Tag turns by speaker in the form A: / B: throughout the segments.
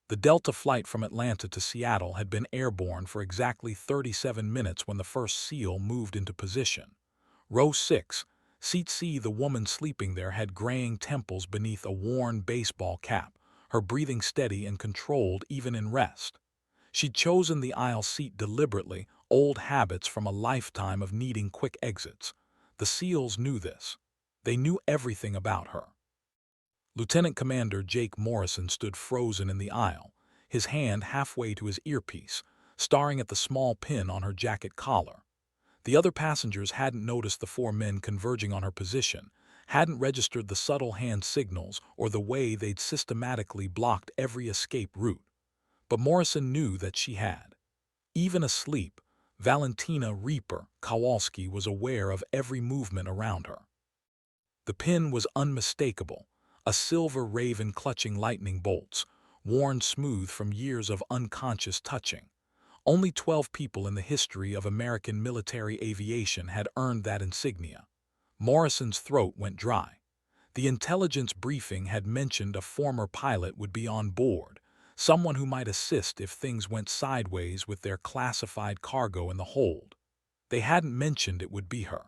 A: The Delta flight from Atlanta to Seattle had been airborne for exactly 37 minutes when the first SEAL moved into position. Row 6, Seat C. The woman sleeping there had graying temples beneath a worn baseball cap, her breathing steady and controlled even in rest. She'd chosen the aisle seat deliberately, old habits from a lifetime of needing quick exits. The SEALs knew this. They knew everything about her. Lieutenant Commander Jake Morrison stood frozen in the aisle, his hand halfway to his earpiece, staring at the small pin on her jacket collar. The other passengers hadn't noticed the four men converging on her position, hadn't registered the subtle hand signals or the way they'd systematically blocked every escape route. But Morrison knew that she had. Even asleep, Valentina Reaper Kowalski was aware of every movement around her. The pin was unmistakable, a silver raven clutching lightning bolts, worn smooth from years of unconscious touching. Only 12 people in the history of American military aviation had earned that insignia. Morrison's throat went dry. The intelligence briefing had mentioned a former pilot would be on board, someone who might assist if things went sideways with their classified cargo in the hold. They hadn't mentioned it would be her.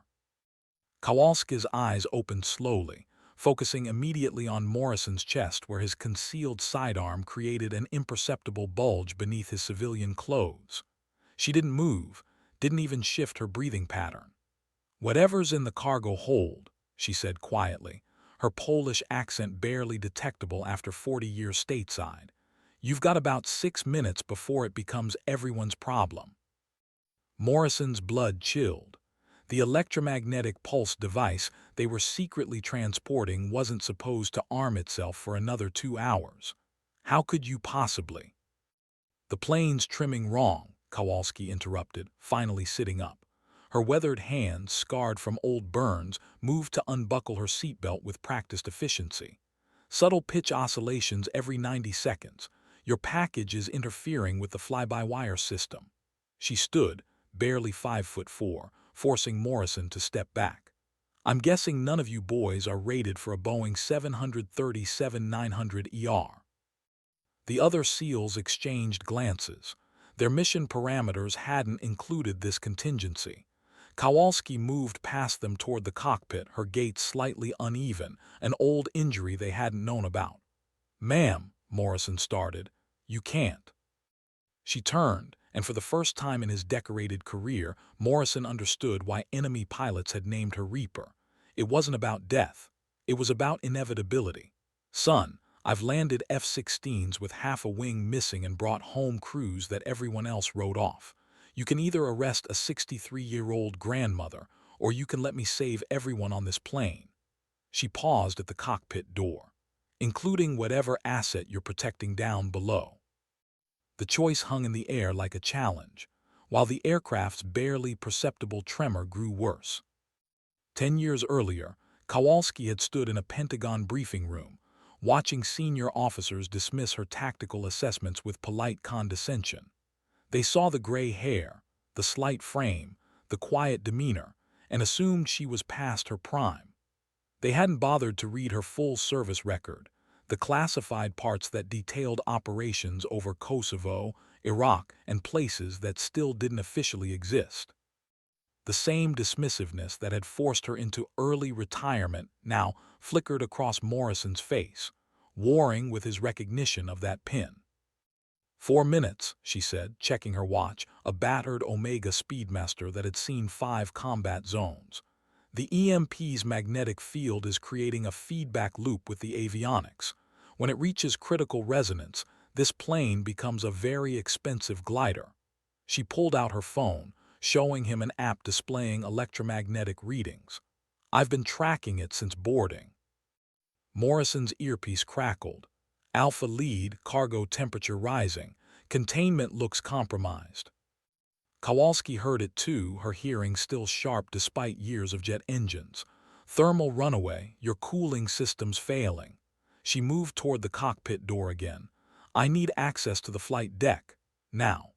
A: Kowalski's eyes opened slowly, focusing immediately on Morrison's chest where his concealed sidearm created an imperceptible bulge beneath his civilian clothes. She didn't move, didn't even shift her breathing pattern. "Whatever's in the cargo hold," she said quietly, her Polish accent barely detectable after 40 years stateside. "You've got about 6 minutes before it becomes everyone's problem." Morrison's blood chilled. The electromagnetic pulse device they were secretly transporting wasn't supposed to arm itself for another 2 hours. How could you possibly? "The plane's trimming wrong," Kowalski interrupted, finally sitting up. Her weathered hands, scarred from old burns, moved to unbuckle her seatbelt with practiced efficiency. "Subtle pitch oscillations every 90 seconds. Your package is interfering with the fly-by-wire system." She stood, barely 5'4", forcing Morrison to step back. "I'm guessing none of you boys are rated for a Boeing 737-900ER. The other SEALs exchanged glances. Their mission parameters hadn't included this contingency. Kowalski moved past them toward the cockpit, her gait slightly uneven, an old injury they hadn't known about. "Ma'am," Morrison started, "you can't." She turned, and for the first time in his decorated career, Morrison understood why enemy pilots had named her Reaper. It wasn't about death. It was about inevitability. "Son, I've landed F-16s with half a wing missing and brought home crews that everyone else wrote off. You can either arrest a 63-year-old grandmother, or you can let me save everyone on this plane." She paused at the cockpit door. "Including whatever asset you're protecting down below." The choice hung in the air like a challenge, while the aircraft's barely perceptible tremor grew worse. 10 years earlier, Kowalski had stood in a Pentagon briefing room, watching senior officers dismiss her tactical assessments with polite condescension. They saw the gray hair, the slight frame, the quiet demeanor, and assumed she was past her prime. They hadn't bothered to read her full service record, the classified parts that detailed operations over Kosovo, Iraq, and places that still didn't officially exist. The same dismissiveness that had forced her into early retirement now flickered across Morrison's face, warring with his recognition of that pin. 4 minutes, she said, checking her watch, a battered Omega Speedmaster that had seen 5 combat zones. The EMP's magnetic field is creating a feedback loop with the avionics. When it reaches critical resonance, this plane becomes a very expensive glider. She pulled out her phone, showing him an app displaying electromagnetic readings. "I've been tracking it since boarding." Morrison's earpiece crackled. "Alpha lead, cargo temperature rising. Containment looks compromised." Kowalski heard it too, her hearing still sharp despite years of jet engines. "Thermal runaway, your cooling system's failing." She moved toward the cockpit door again. "I need access to the flight deck. Now."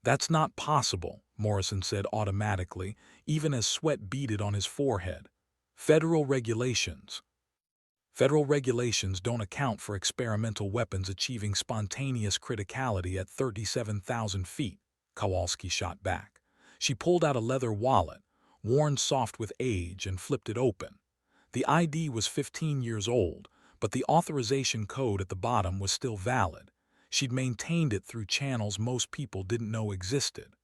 A: "That's not possible," Morrison said automatically, even as sweat beaded on his forehead. "Federal regulations." Federal regulations don't account for experimental weapons achieving spontaneous criticality at 37,000 feet, Kowalski shot back. She pulled out a leather wallet, worn soft with age, and flipped it open. The ID was 15 years old, but the authorization code at the bottom was still valid. She'd maintained it through channels most people didn't know existed.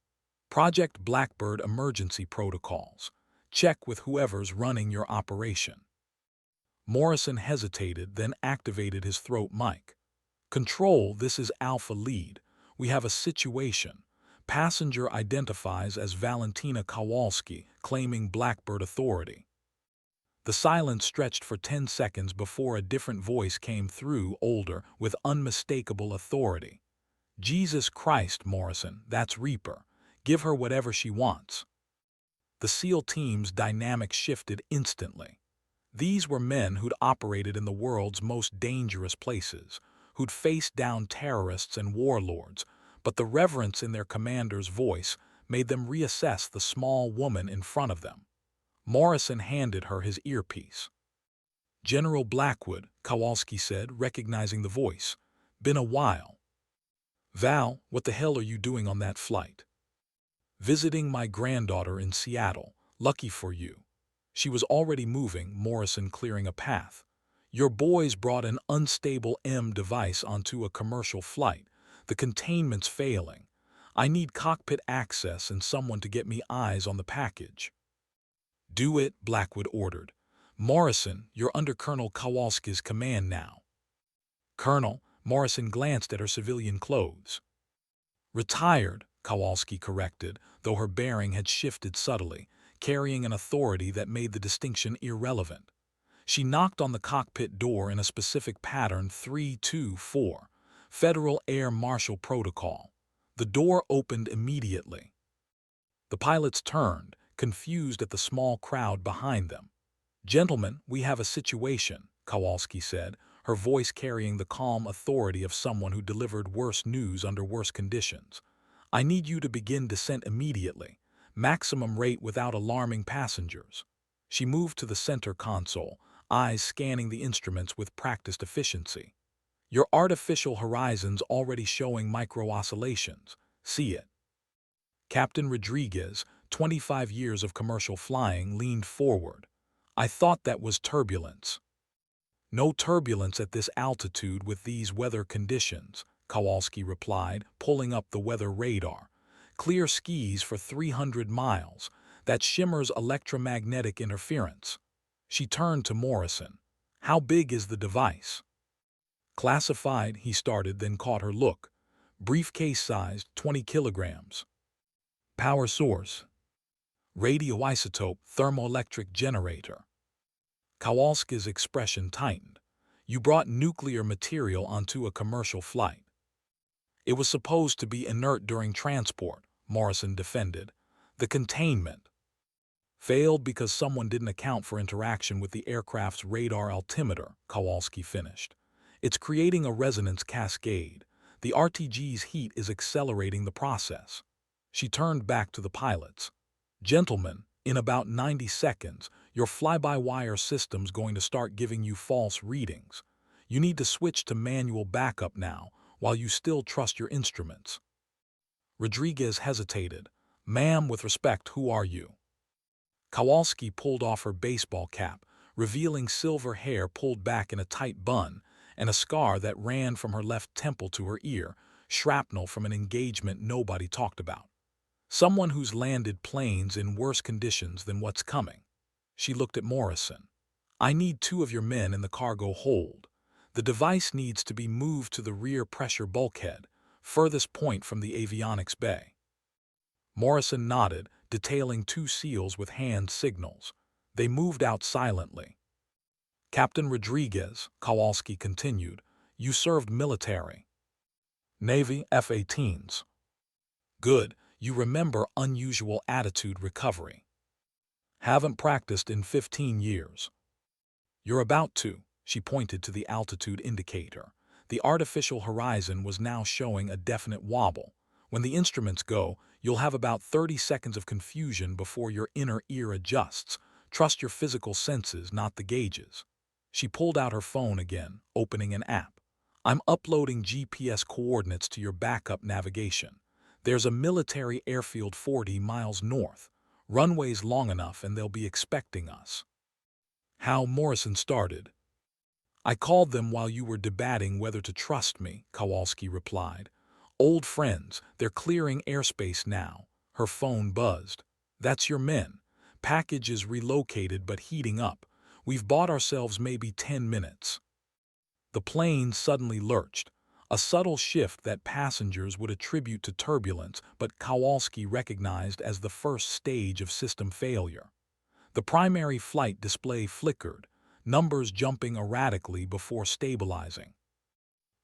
A: Project Blackbird Emergency Protocols. Check with whoever's running your operation. Morrison hesitated, then activated his throat mic. Control, this is Alpha Lead. We have a situation. Passenger identifies as Valentina Kowalski, claiming Blackbird authority. The silence stretched for 10 seconds before a different voice came through, older, with unmistakable authority. Jesus Christ, Morrison, that's Reaper. Give her whatever she wants. The SEAL team's dynamic shifted instantly. These were men who'd operated in the world's most dangerous places, who'd faced down terrorists and warlords, but the reverence in their commander's voice made them reassess the small woman in front of them. Morrison handed her his earpiece. General Blackwood, Kowalski said, recognizing the voice. Been a while. Val, what the hell are you doing on that flight? Visiting my granddaughter in Seattle. Lucky for you. She was already moving, Morrison clearing a path. Your boys brought an unstable M device onto a commercial flight. The containment's failing. I need cockpit access and someone to get me eyes on the package. Do it, Blackwood ordered. Morrison, you're under Colonel Kowalski's command now. Colonel, Morrison glanced at her civilian clothes. Retired, Kowalski corrected, though her bearing had shifted subtly, carrying an authority that made the distinction irrelevant. She knocked on the cockpit door in a specific pattern, 324, Federal Air Marshal Protocol. The door opened immediately. The pilots turned, confused at the small crowd behind them. Gentlemen, we have a situation, Kowalski said, her voice carrying the calm authority of someone who delivered worse news under worse conditions. I need you to begin descent immediately. Maximum rate without alarming passengers. She moved to the center console, eyes scanning the instruments with practiced efficiency. Your artificial horizon's already showing micro-oscillations. See it. Captain Rodriguez, 25 years of commercial flying, leaned forward. I thought that was turbulence. No turbulence at this altitude with these weather conditions, Kowalski replied, pulling up the weather radar. Clear skies for 300 miles. That shimmers electromagnetic interference. She turned to Morrison. How big is the device? Classified, he started, then caught her look. Briefcase-sized, 20 kilograms. Power source. Radioisotope thermoelectric generator. Kowalski's expression tightened. You brought nuclear material onto a commercial flight. It was supposed to be inert during transport, Morrison defended. The containment failed because someone didn't account for interaction with the aircraft's radar altimeter, Kowalski finished. It's creating a resonance cascade. The RTG's heat is accelerating the process. She turned back to the pilots. Gentlemen, in about 90 seconds, your fly-by-wire system's going to start giving you false readings. You need to switch to manual backup now, while you still trust your instruments. Rodriguez hesitated. Ma'am, with respect, who are you? Kowalski pulled off her baseball cap, revealing silver hair pulled back in a tight bun, and a scar that ran from her left temple to her ear, shrapnel from an engagement nobody talked about. Someone who's landed planes in worse conditions than what's coming. She looked at Morrison. I need 2 of your men in the cargo hold. The device needs to be moved to the rear pressure bulkhead, furthest point from the avionics bay. Morrison nodded, detailing 2 SEALs with hand signals. They moved out silently. Captain Rodriguez, Kowalski continued, you served military. Navy F-18s. Good, you remember unusual attitude recovery. Haven't practiced in 15 years. You're about to, she pointed to the altitude indicator. The artificial horizon was now showing a definite wobble. When the instruments go, you'll have about 30 seconds of confusion before your inner ear adjusts. Trust your physical senses, not the gauges. She pulled out her phone again, opening an app. I'm uploading GPS coordinates to your backup navigation. There's a military airfield 40 miles north. Runway's long enough and they'll be expecting us. How Morrison started. I called them while you were debating whether to trust me, Kowalski replied. Old friends, they're clearing airspace now. Her phone buzzed. That's your men. Package is relocated but heating up. We've bought ourselves maybe 10 minutes. The plane suddenly lurched, a subtle shift that passengers would attribute to turbulence but Kowalski recognized as the first stage of system failure. The primary flight display flickered, numbers jumping erratically before stabilizing.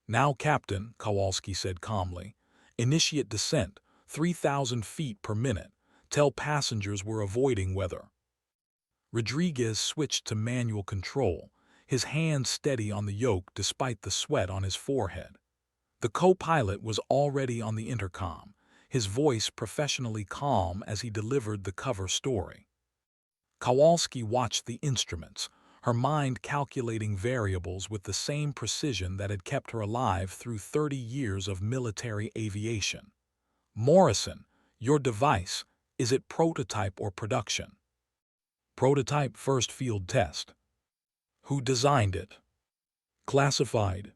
A: Now, Captain, Kowalski said calmly, initiate descent, 3,000 feet per minute. Tell passengers we're avoiding weather. Rodriguez switched to manual control, his hands steady on the yoke despite the sweat on his forehead. The co-pilot was already on the intercom, his voice professionally calm as he delivered the cover story. Kowalski watched the instruments, her mind calculating variables with the same precision that had kept her alive through 30 years of military aviation. Morrison, your device, is it prototype or production? Prototype first field test. Who designed it? Classified.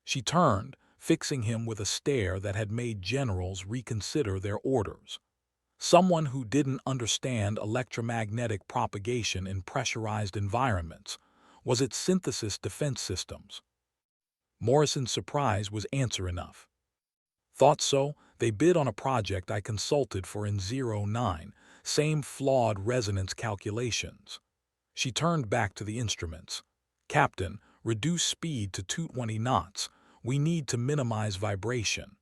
A: She turned, fixing him with a stare that had made generals reconsider their orders. Someone who didn't understand electromagnetic propagation in pressurized environments. Was it synthesis defense systems? Morrison's surprise was answer enough. Thought so, they bid on a project I consulted for in '09, same flawed resonance calculations. She turned back to the instruments. Captain, reduce speed to 220 knots. We need to minimize vibration.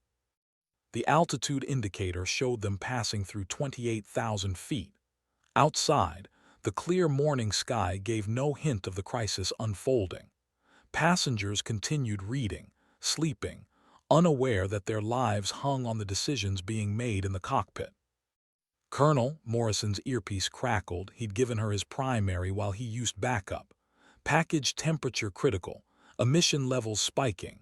A: The altitude indicator showed them passing through 28,000 feet. Outside, the clear morning sky gave no hint of the crisis unfolding. Passengers continued reading, sleeping, unaware that their lives hung on the decisions being made in the cockpit. Colonel, Morrison's earpiece crackled. He'd given her his primary while he used backup. Package temperature critical, emission levels spiking.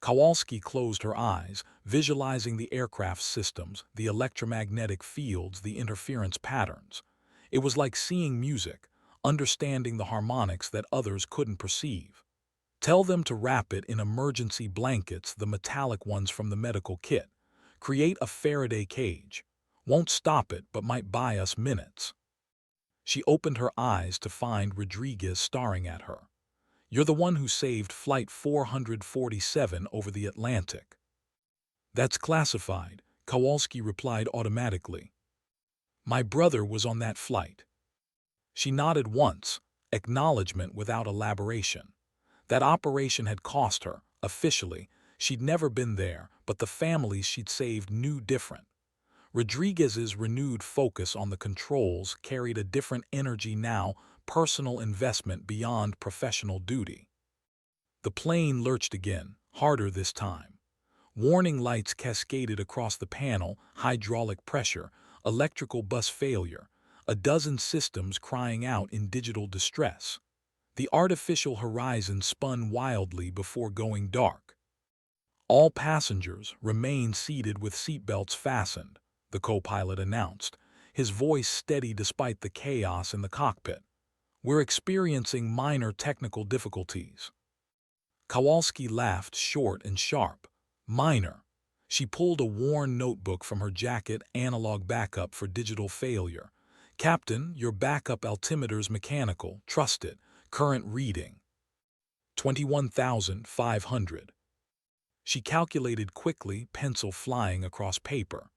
A: Kowalski closed her eyes, visualizing the aircraft's systems, the electromagnetic fields, the interference patterns. It was like seeing music, understanding the harmonics that others couldn't perceive. Tell them to wrap it in emergency blankets, the metallic ones from the medical kit. Create a Faraday cage. Won't stop it, but might buy us minutes. She opened her eyes to find Rodriguez staring at her. You're the one who saved Flight 447 over the Atlantic. That's classified, Kowalski replied automatically. My brother was on that flight. She nodded once, acknowledgement without elaboration. That operation had cost her, officially. She'd never been there, but the families she'd saved knew different. Rodriguez's renewed focus on the controls carried a different energy now, personal investment beyond professional duty. The plane lurched again, harder this time. Warning lights cascaded across the panel, hydraulic pressure, electrical bus failure, a dozen systems crying out in digital distress. The artificial horizon spun wildly before going dark. All passengers remain seated with seatbelts fastened, the co-pilot announced, his voice steady despite the chaos in the cockpit. We're experiencing minor technical difficulties. Kowalski laughed short and sharp. Minor. She pulled a worn notebook from her jacket, analog backup for digital failure. Captain, your backup altimeter's mechanical, trust it, current reading. 21,500. She calculated quickly, pencil flying across paper.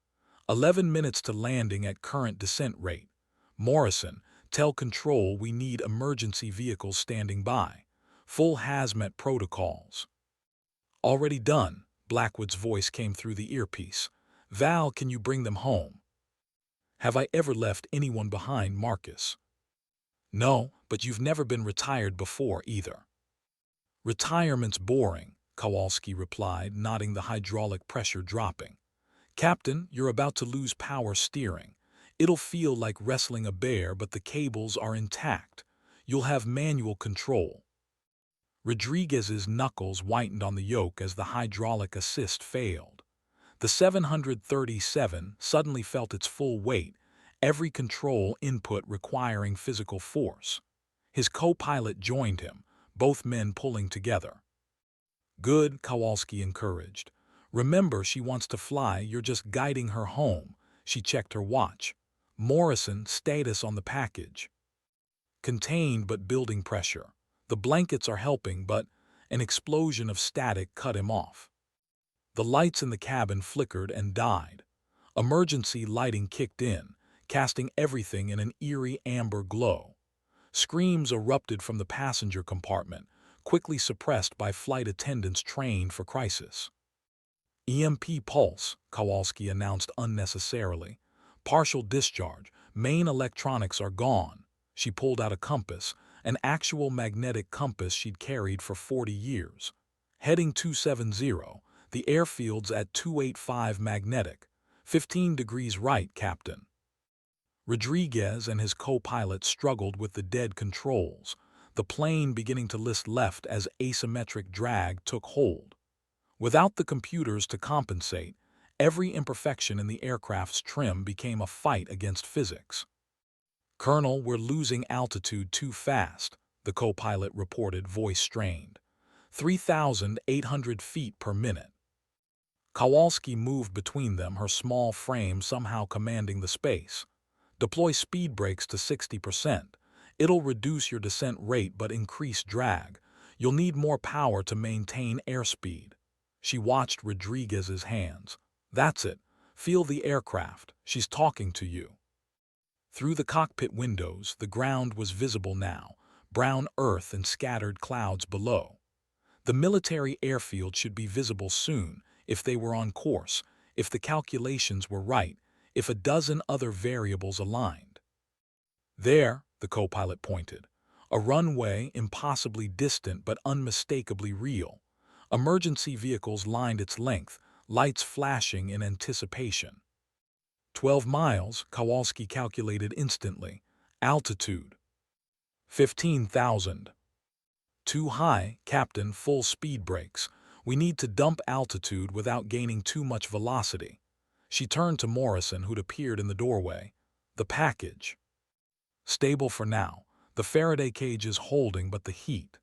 A: 11 minutes to landing at current descent rate. Morrison, tell control we need emergency vehicles standing by. Full hazmat protocols. Already done, Blackwood's voice came through the earpiece. Val, can you bring them home? Have I ever left anyone behind, Marcus? No, but you've never been retired before either. Retirement's boring, Kowalski replied, nodding, the hydraulic pressure dropping. Captain, you're about to lose power steering. It'll feel like wrestling a bear, but the cables are intact. You'll have manual control. Rodriguez's knuckles whitened on the yoke as the hydraulic assist failed. The 737 suddenly felt its full weight, every control input requiring physical force. His co-pilot joined him, both men pulling together. Good, Kowalski encouraged. Remember, she wants to fly, you're just guiding her home. She checked her watch. Morrison, status on the package. Contained but building pressure. The blankets are helping, but an explosion of static cut him off. The lights in the cabin flickered and died. Emergency lighting kicked in, casting everything in an eerie amber glow. Screams erupted from the passenger compartment, quickly suppressed by flight attendants trained for crisis. EMP pulse, Kowalski announced unnecessarily. Partial discharge, main electronics are gone. She pulled out a compass, an actual magnetic compass she'd carried for 40 years. Heading 270, the airfield's at 285 magnetic. 15 degrees right, Captain. Rodriguez and his co-pilot struggled with the dead controls, the plane beginning to list left as asymmetric drag took hold. Without the computers to compensate, every imperfection in the aircraft's trim became a fight against physics. "Colonel, we're losing altitude too fast," the co-pilot reported, voice strained. 3,800 feet per minute. Kowalski moved between them, her small frame somehow commanding the space. "Deploy speed brakes to 60%. It'll reduce your descent rate but increase drag. You'll need more power to maintain airspeed." She watched Rodriguez's hands. "That's it. Feel the aircraft. She's talking to you." Through the cockpit windows, the ground was visible now, brown earth and scattered clouds below. The military airfield should be visible soon, if they were on course, if the calculations were right, if a dozen other variables aligned. "There," the co-pilot pointed. A runway, impossibly distant but unmistakably real. Emergency vehicles lined its length, lights flashing in anticipation. 12 miles, Kowalski calculated instantly. Altitude. 15,000. "Too high, Captain, full speed brakes. We need to dump altitude without gaining too much velocity." She turned to Morrison, who'd appeared in the doorway. "The package." "Stable for now. The Faraday cage is holding, but the heat."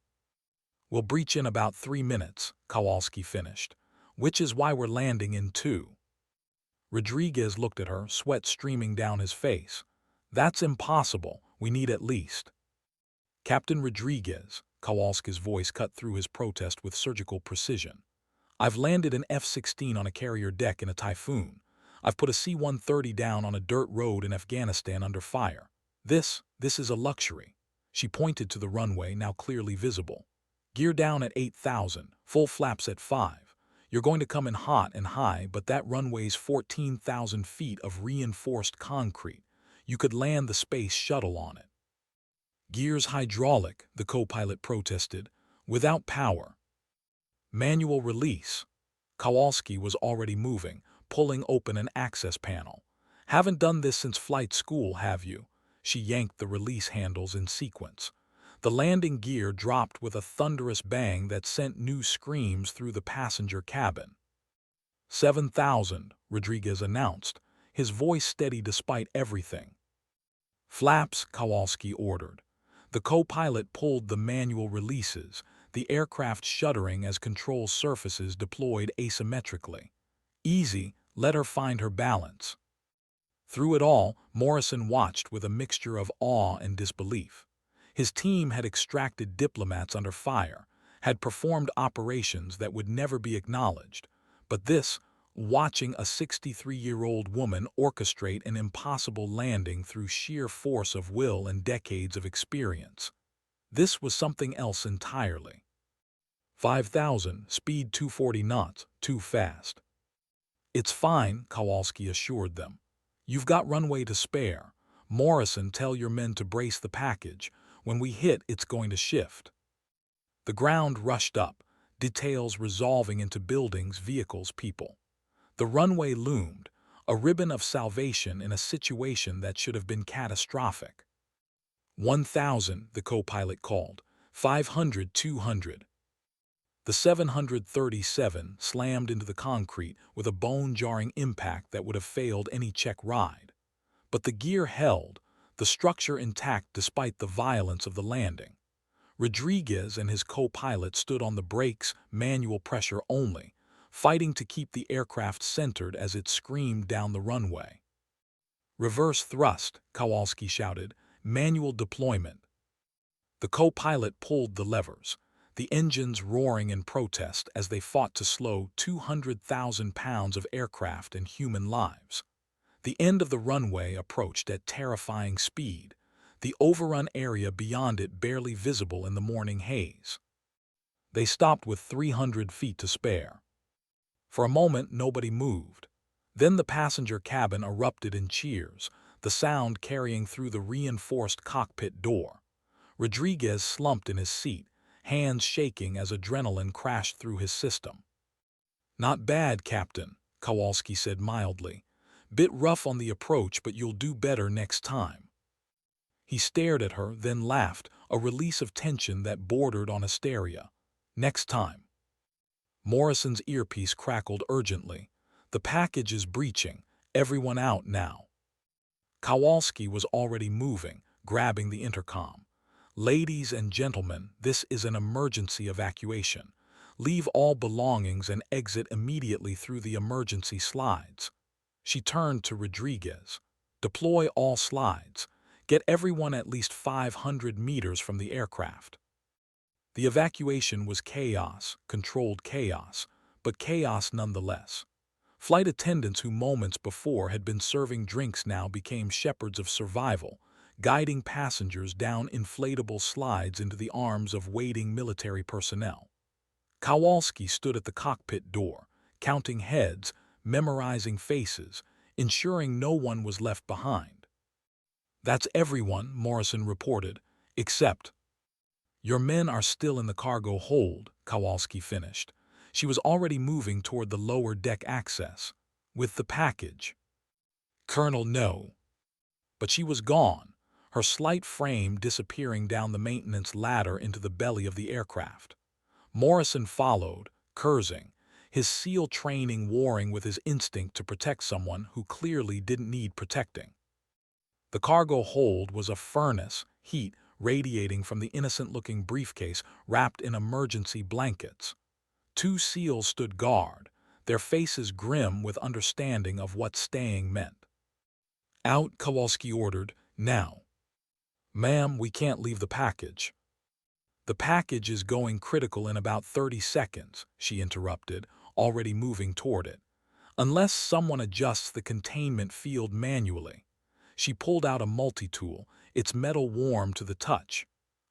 A: "We'll breach in about 3 minutes," Kowalski finished. "Which is why we're landing in 2. Rodriguez looked at her, sweat streaming down his face. "That's impossible. We need at least." "Captain Rodriguez," Kowalski's voice cut through his protest with surgical precision. "I've landed an F-16 on a carrier deck in a typhoon. I've put a C-130 down on a dirt road in Afghanistan under fire. This is a luxury." She pointed to the runway, now clearly visible. "Gear down at 8,000, full flaps at 5. You're going to come in hot and high, but that runway's 14,000 feet of reinforced concrete. You could land the space shuttle on it." "Gears hydraulic," the co-pilot protested. "Without power." "Manual release." Kowalski was already moving, pulling open an access panel. "Haven't done this since flight school, have you?" She yanked the release handles in sequence. The landing gear dropped with a thunderous bang that sent new screams through the passenger cabin. 7,000, Rodriguez announced, his voice steady despite everything. "Flaps," Kowalski ordered. The co-pilot pulled the manual releases, the aircraft shuddering as control surfaces deployed asymmetrically. "Easy, let her find her balance." Through it all, Morrison watched with a mixture of awe and disbelief. His team had extracted diplomats under fire, had performed operations that would never be acknowledged. But this, watching a 63-year-old woman orchestrate an impossible landing through sheer force of will and decades of experience. This was something else entirely. 5,000, speed 240 knots, too fast. "It's fine," Kowalski assured them. "You've got runway to spare. Morrison, tell your men to brace the package. When we hit, it's going to shift." The ground rushed up, details resolving into buildings, vehicles, people. The runway loomed, a ribbon of salvation in a situation that should have been catastrophic. 1,000, the co-pilot called. 500, 200. The 737 slammed into the concrete with a bone-jarring impact that would have failed any check ride. But the gear held, the structure intact despite the violence of the landing. Rodriguez and his co-pilot stood on the brakes, manual pressure only, fighting to keep the aircraft centered as it screamed down the runway. "Reverse thrust," Kowalski shouted. "Manual deployment." The co-pilot pulled the levers, the engines roaring in protest as they fought to slow 200,000 pounds of aircraft and human lives. The end of the runway approached at terrifying speed, the overrun area beyond it barely visible in the morning haze. They stopped with 300 feet to spare. For a moment, nobody moved. Then the passenger cabin erupted in cheers, the sound carrying through the reinforced cockpit door. Rodriguez slumped in his seat, hands shaking as adrenaline crashed through his system. "Not bad, Captain," Kowalski said mildly. "Bit rough on the approach, but you'll do better next time." He stared at her, then laughed, a release of tension that bordered on hysteria. "Next time." Morrison's earpiece crackled urgently. "The package is breaching. Everyone out now." Kowalski was already moving, grabbing the intercom. "Ladies and gentlemen, this is an emergency evacuation. Leave all belongings and exit immediately through the emergency slides." She turned to Rodriguez. "Deploy all slides. Get everyone at least 500 meters from the aircraft." The evacuation was chaos, controlled chaos, but chaos nonetheless. Flight attendants who moments before had been serving drinks now became shepherds of survival, guiding passengers down inflatable slides into the arms of waiting military personnel. Kowalski stood at the cockpit door, counting heads, memorizing faces, ensuring no one was left behind. "That's everyone," Morrison reported, "except—" "Your men are still in the cargo hold," Kowalski finished. She was already moving toward the lower deck access. "With the package." "Colonel, no." But she was gone, her slight frame disappearing down the maintenance ladder into the belly of the aircraft. Morrison followed, cursing, his SEAL training warring with his instinct to protect someone who clearly didn't need protecting. The cargo hold was a furnace, heat radiating from the innocent-looking briefcase wrapped in emergency blankets. Two SEALs stood guard, their faces grim with understanding of what staying meant. "Out," Kowalski ordered, "now." "Ma'am, we can't leave the package." "The package is going critical in about 30 seconds, she interrupted, already moving toward it. "Unless someone adjusts the containment field manually." She pulled out a multi-tool, its metal warm to the touch,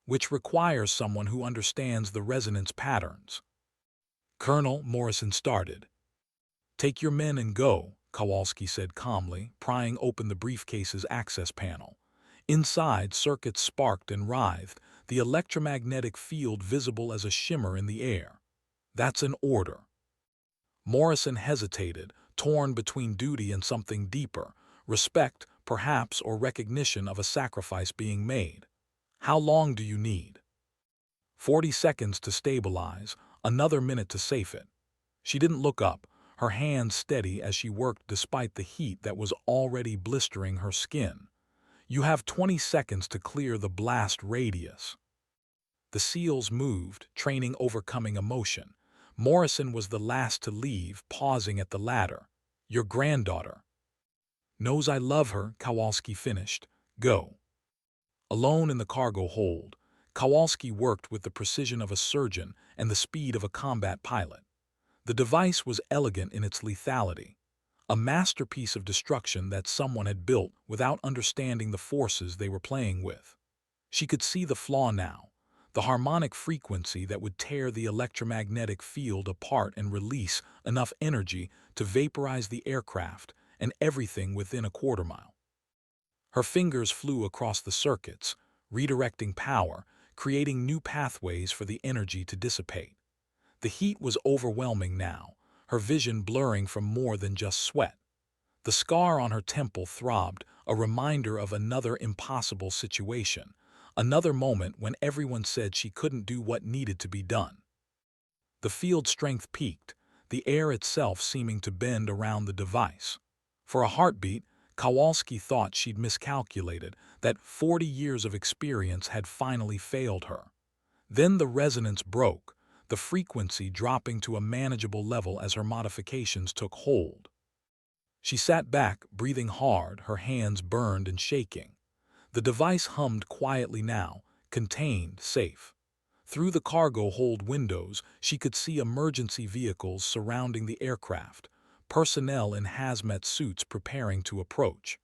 A: "which requires someone who understands the resonance patterns." "Colonel," Morrison started. "Take your men and go," Kowalski said calmly, prying open the briefcase's access panel. Inside, circuits sparked and writhed, the electromagnetic field visible as a shimmer in the air. "That's an order." Morrison hesitated, torn between duty and something deeper, respect, perhaps, or recognition of a sacrifice being made. "How long do you need?" 40 seconds to stabilize, another minute to safe it. She didn't look up, her hands steady as she worked despite the heat that was already blistering her skin. "You have 20 seconds to clear the blast radius." The SEALs moved, training overcoming emotion. Morrison was the last to leave, pausing at the ladder. "Your granddaughter." "Knows I love her," Kowalski finished. "Go." Alone in the cargo hold, Kowalski worked with the precision of a surgeon and the speed of a combat pilot. The device was elegant in its lethality, a masterpiece of destruction that someone had built without understanding the forces they were playing with. She could see the flaw now, the harmonic frequency that would tear the electromagnetic field apart and release enough energy to vaporize the aircraft and everything within a quarter mile. Her fingers flew across the circuits, redirecting power, creating new pathways for the energy to dissipate. The heat was overwhelming now, her vision blurring from more than just sweat. The scar on her temple throbbed, a reminder of another impossible situation, Another moment when everyone said she couldn't do what needed to be done. The field strength peaked, the air itself seeming to bend around the device. For a heartbeat, Kowalski thought she'd miscalculated, that 40 years of experience had finally failed her. Then the resonance broke, the frequency dropping to a manageable level as her modifications took hold. She sat back, breathing hard, her hands burned and shaking. The device hummed quietly now, contained, safe. Through the cargo hold windows, she could see emergency vehicles surrounding the aircraft, personnel in hazmat suits preparing to approach.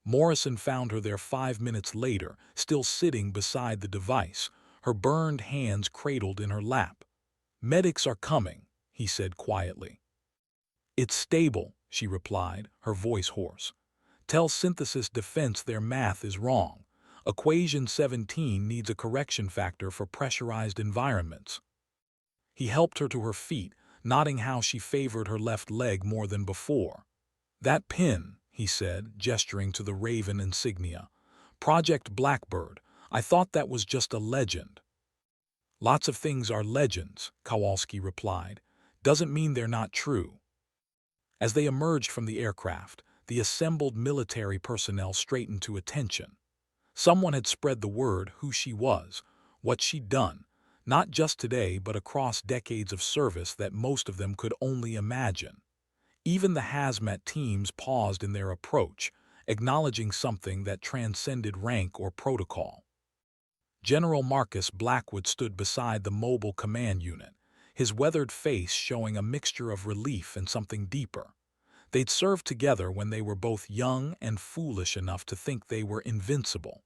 A: Morrison found her there 5 minutes later, still sitting beside the device, her burned hands cradled in her lap. "Medics are coming," he said quietly. "It's stable," she replied, her voice hoarse. "Tell Synthesis Defense their math is wrong. Equation 17 needs a correction factor for pressurized environments." He helped her to her feet, nodding how she favored her left leg more than before. "That pin," he said, gesturing to the Raven insignia. "Project Blackbird. I thought that was just a legend." "Lots of things are legends," Kowalski replied. "Doesn't mean they're not true." As they emerged from the aircraft, the assembled military personnel straightened to attention. Someone had spread the word who she was, what she'd done, not just today but across decades of service that most of them could only imagine. Even the hazmat teams paused in their approach, acknowledging something that transcended rank or protocol. General Marcus Blackwood stood beside the mobile command unit, his weathered face showing a mixture of relief and something deeper. They'd served together when they were both young and foolish enough to think they were invincible.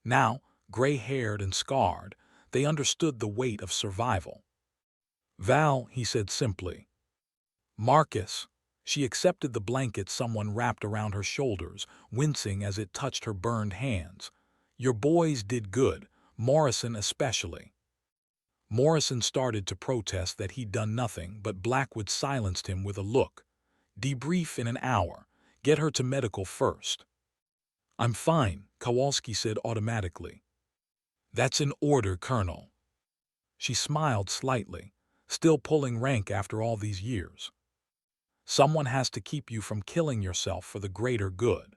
A: Now, gray-haired and scarred, they understood the weight of survival. "Val," he said simply. "Marcus." She accepted the blanket someone wrapped around her shoulders, wincing as it touched her burned hands. "Your boys did good, Morrison especially." Morrison started to protest that he'd done nothing, but Blackwood silenced him with a look. "Debrief in an hour. Get her to medical first." "I'm fine," Kowalski said automatically. "That's an order, Colonel." She smiled slightly, still pulling rank after all these years. "Someone has to keep you from killing yourself for the greater good."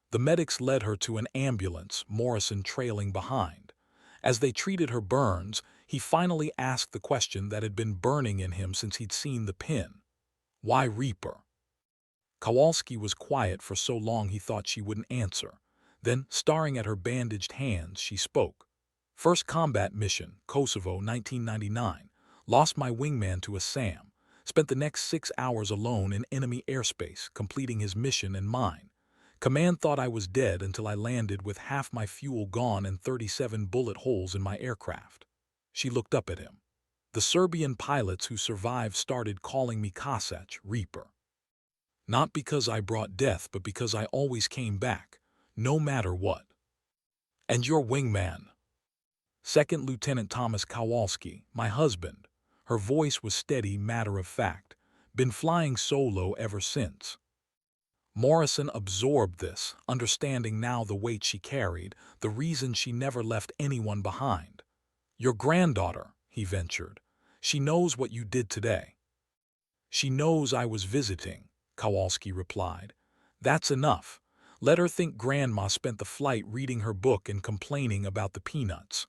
A: The medics led her to an ambulance, Morrison trailing behind. As they treated her burns, he finally asked the question that had been burning in him since he'd seen the pin. "Why Reaper?" Kowalski was quiet for so long he thought she wouldn't answer. Then, staring at her bandaged hands, she spoke. "First combat mission, Kosovo, 1999. Lost my wingman to a SAM. Spent the next 6 hours alone in enemy airspace, completing his mission and mine. Command thought I was dead until I landed with half my fuel gone and 37 bullet holes in my aircraft." She looked up at him. "The Serbian pilots who survived started calling me Kosach, Reaper. Not because I brought death, but because I always came back, no matter what." "And your wingman?" "Second Lieutenant Thomas Kowalski, my husband." Her voice was steady, matter-of-fact. "Been flying solo ever since." Morrison absorbed this, understanding now the weight she carried, the reason she never left anyone behind. "Your granddaughter," he ventured. "She knows what you did today." "She knows I was visiting," Kowalski replied. "That's enough. Let her think Grandma spent the flight reading her book and complaining about the peanuts."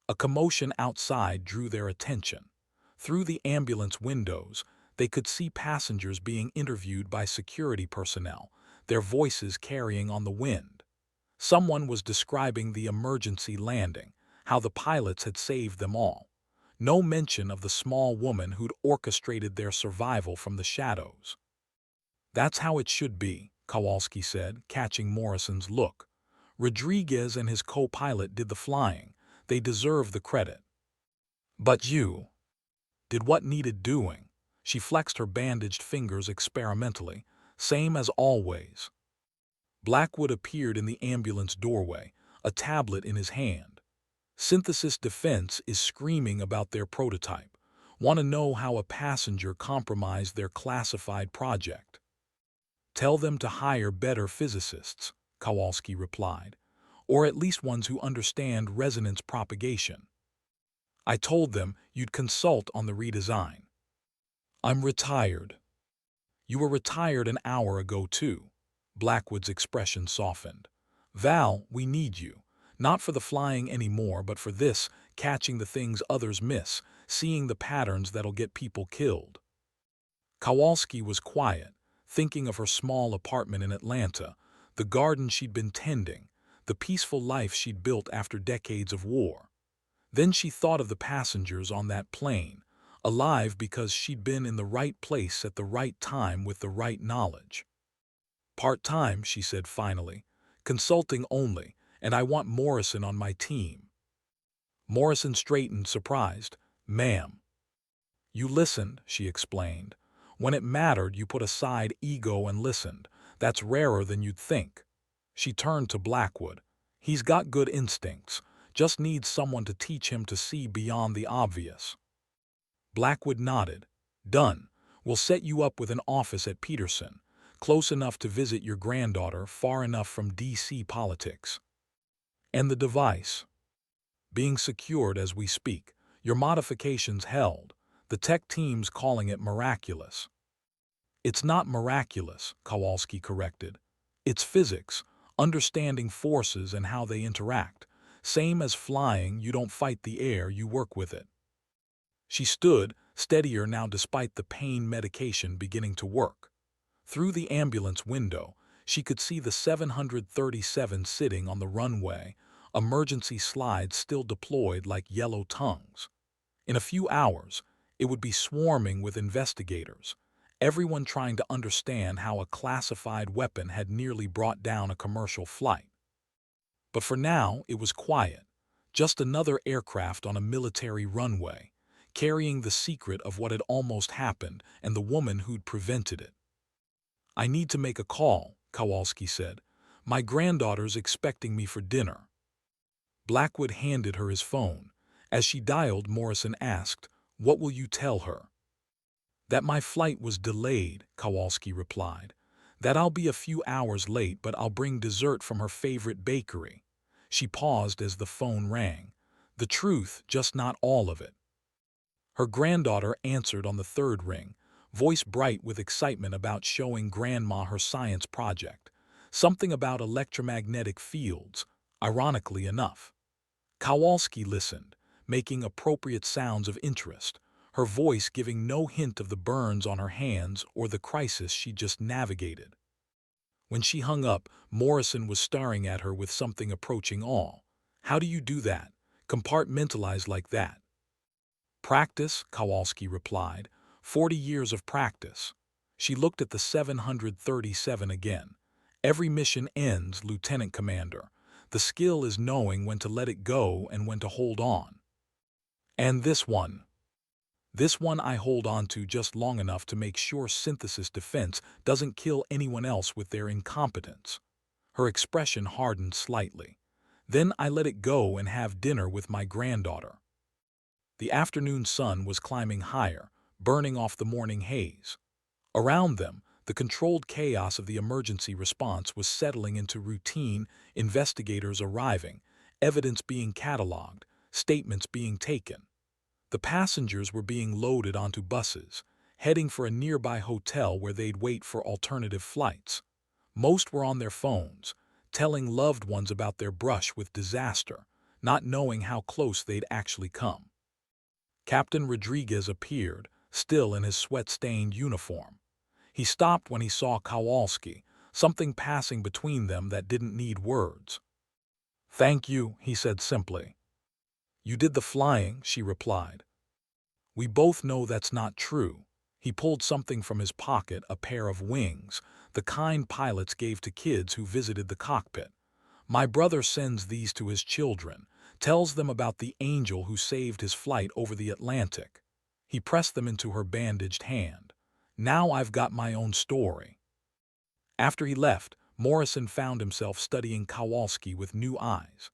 A: A commotion outside drew their attention. Through the ambulance windows, they could see passengers being interviewed by security personnel, their voices carrying on the wind. Someone was describing the emergency landing, how the pilots had saved them all. No mention of the small woman who'd orchestrated their survival from the shadows. "That's how it should be," Kowalski said, catching Morrison's look. "Rodriguez and his co-pilot did the flying. They deserve the credit. But you did what needed doing." She flexed her bandaged fingers experimentally. "Same as always." Blackwood appeared in the ambulance doorway, a tablet in his hand. "Synthesis Defense is screaming about their prototype. Want to know how a passenger compromised their classified project." "Tell them to hire better physicists," Kowalski replied. or at least ones who understand resonance propagation. I told them you'd consult on the redesign. I'm retired. You were retired an hour ago, too. Blackwood's expression softened. Val, we need you. Not for the flying anymore, but for this, catching the things others miss, seeing the patterns that'll get people killed. Kowalski was quiet, thinking of her small apartment in Atlanta, the garden she'd been tending, the peaceful life she'd built after decades of war. Then she thought of the passengers on that plane, alive because she'd been in the right place at the right time with the right knowledge. Part-time, she said finally, consulting only, and I want Morrison on my team. Morrison straightened, surprised. Ma'am. You listened, she explained. When it mattered, you put aside ego and listened. That's rarer than you'd think. She turned to Blackwood. He's got good instincts, just needs someone to teach him to see beyond the obvious. Blackwood nodded. Done. We'll set you up with an office at Peterson, close enough to visit your granddaughter, far enough from D.C. politics. And the device? Being secured as we speak. Your modifications held. The tech team's calling it miraculous. It's not miraculous, Kowalski corrected. It's physics, understanding forces and how they interact. Same as flying, you don't fight the air, you work with it. She stood, steadier now despite the pain medication beginning to work. Through the ambulance window, she could see the 737 sitting on the runway, emergency slides still deployed like yellow tongues. In a few hours, it would be swarming with investigators, everyone trying to understand how a classified weapon had nearly brought down a commercial flight. But for now, it was quiet, just another aircraft on a military runway, carrying the secret of what had almost happened and the woman who'd prevented it. I need to make a call, Kowalski said. My granddaughter's expecting me for dinner. Blackwood handed her his phone. As she dialed, Morrison asked, What will you tell her? That my flight was delayed, Kowalski replied. That I'll be a few hours late, but I'll bring dessert from her favorite bakery. She paused as the phone rang. The truth, just not all of it. Her granddaughter answered on the third ring, voice bright with excitement about showing Grandma her science project. Something about electromagnetic fields, ironically enough. Kowalski listened, making appropriate sounds of interest, her voice giving no hint of the burns on her hands or the crisis she just navigated. When she hung up, Morrison was staring at her with something approaching awe. How do you do that? Compartmentalize like that? Practice, Kowalski replied. 40 years of practice. She looked at the 737 again. Every mission ends, Lieutenant Commander. The skill is knowing when to let it go and when to hold on. And this one? This one I hold on to just long enough to make sure synthesis defense doesn't kill anyone else with their incompetence. Her expression hardened slightly. Then I let it go and have dinner with my granddaughter. The afternoon sun was climbing higher, burning off the morning haze. Around them, the controlled chaos of the emergency response was settling into routine, investigators arriving, evidence being cataloged, statements being taken. The passengers were being loaded onto buses, heading for a nearby hotel where they'd wait for alternative flights. Most were on their phones, telling loved ones about their brush with disaster, not knowing how close they'd actually come. Captain Rodriguez appeared, still in his sweat-stained uniform. He stopped when he saw Kowalski, something passing between them that didn't need words. Thank you, he said simply. You did the flying, she replied. We both know that's not true. He pulled something from his pocket, a pair of wings, the kind pilots gave to kids who visited the cockpit. My brother sends these to his children, tells them about the angel who saved his flight over the Atlantic. He pressed them into her bandaged hand. Now I've got my own story. After he left, Morrison found himself studying Kowalski with new eyes.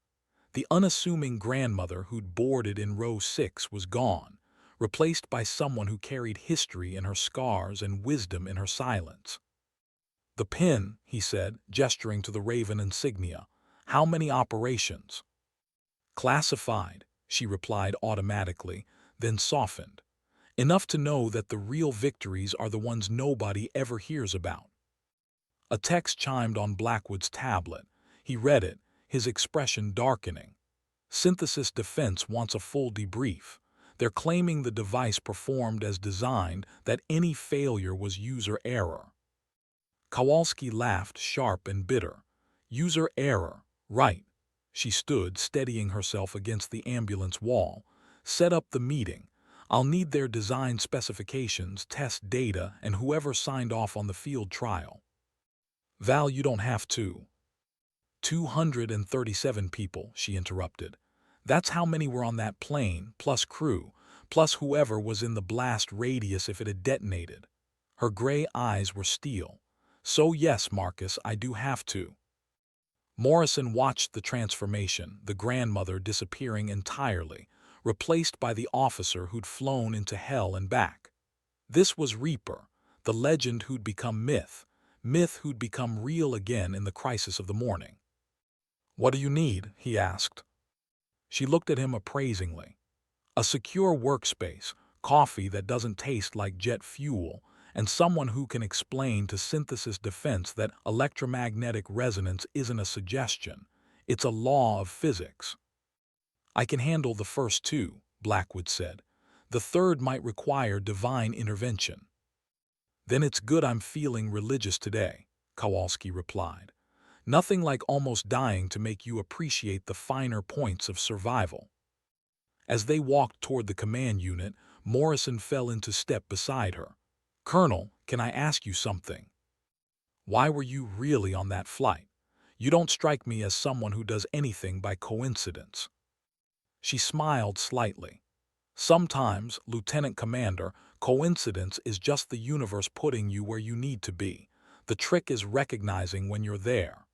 A: The unassuming grandmother who'd boarded in row 6 was gone, replaced by someone who carried history in her scars and wisdom in her silence. The pin, he said, gesturing to the raven insignia. How many operations? Classified, she replied automatically, then softened. Enough to know that the real victories are the ones nobody ever hears about. A text chimed on Blackwood's tablet. He read it, his expression darkening. Synthesis Defense wants a full debrief. They're claiming the device performed as designed, that any failure was user error. Kowalski laughed, sharp and bitter. User error, right. She stood, steadying herself against the ambulance wall. Set up the meeting. I'll need their design specifications, test data, and whoever signed off on the field trial. Val, you don't have to. 237 people, she interrupted. That's how many were on that plane, plus crew, plus whoever was in the blast radius if it had detonated. Her gray eyes were steel. So yes, Marcus, I do have to. Morrison watched the transformation, the grandmother disappearing entirely, replaced by the officer who'd flown into hell and back. This was Reaper, the legend who'd become myth, myth who'd become real again in the crisis of the morning. What do you need? He asked. She looked at him appraisingly. A secure workspace, coffee that doesn't taste like jet fuel, and someone who can explain to Synthesis Defense that electromagnetic resonance isn't a suggestion, it's a law of physics. I can handle the first two, Blackwood said. The third might require divine intervention. Then it's good I'm feeling religious today, Kowalski replied. Nothing like almost dying to make you appreciate the finer points of survival. As they walked toward the command unit, Morrison fell into step beside her. Colonel, can I ask you something? Why were you really on that flight? You don't strike me as someone who does anything by coincidence. She smiled slightly. Sometimes, Lieutenant Commander, coincidence is just the universe putting you where you need to be. The trick is recognizing when you're there.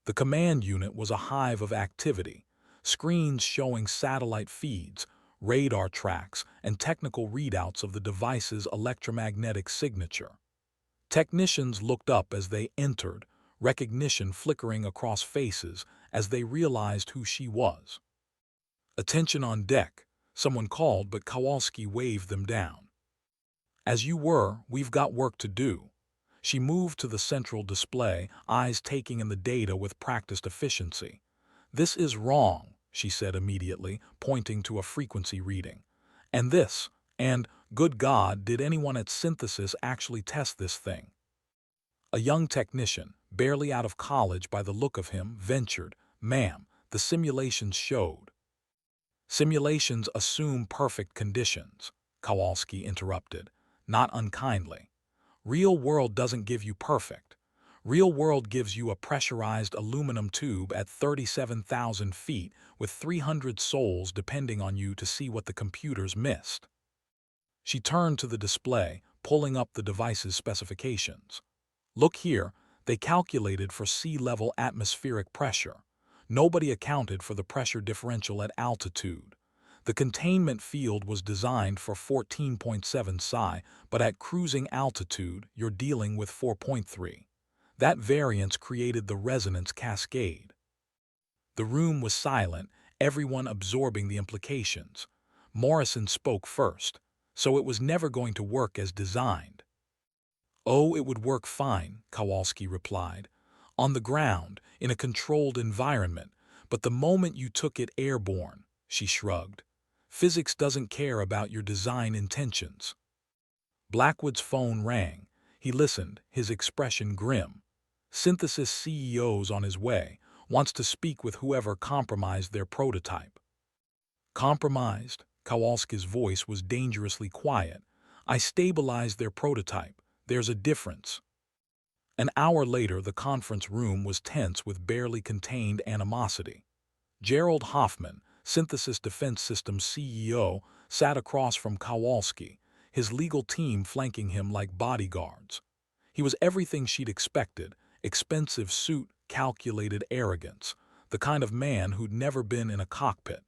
A: The command unit was a hive of activity, screens showing satellite feeds, radar tracks, and technical readouts of the device's electromagnetic signature. Technicians looked up as they entered, recognition flickering across faces as they realized who she was. Attention on deck, someone called, but Kowalski waved them down. As you were, we've got work to do. She moved to the central display, eyes taking in the data with practiced efficiency. This is wrong, she said immediately, pointing to a frequency reading. And this, and, good God, did anyone at Synthesis actually test this thing? A young technician, barely out of college by the look of him, ventured, Ma'am, the simulations showed. Simulations assume perfect conditions, Kowalski interrupted, not unkindly. Real world doesn't give you perfect. Real world gives you a pressurized aluminum tube at 37,000 feet with 300 souls depending on you to see what the computers missed. She turned to the display, pulling up the device's specifications. Look here, they calculated for sea-level atmospheric pressure. Nobody accounted for the pressure differential at altitude. The containment field was designed for 14.7 psi, but at cruising altitude, you're dealing with 4.3. That variance created the resonance cascade. The room was silent, everyone absorbing the implications. Morrison spoke first, so it was never going to work as designed. Oh, it would work fine, Kowalski replied. On the ground, in a controlled environment, but the moment you took it airborne, she shrugged. Physics doesn't care about your design intentions. Blackwood's phone rang. He listened, his expression grim. Synthesis CEO's on his way, wants to speak with whoever compromised their prototype. Compromised? Kowalski's voice was dangerously quiet. I stabilized their prototype. There's a difference. An hour later, the conference room was tense with barely contained animosity. Gerald Hoffman, Synthesis Defense Systems CEO, sat across from Kowalski, his legal team flanking him like bodyguards. He was everything she'd expected, expensive suit, calculated arrogance, the kind of man who'd never been in a cockpit.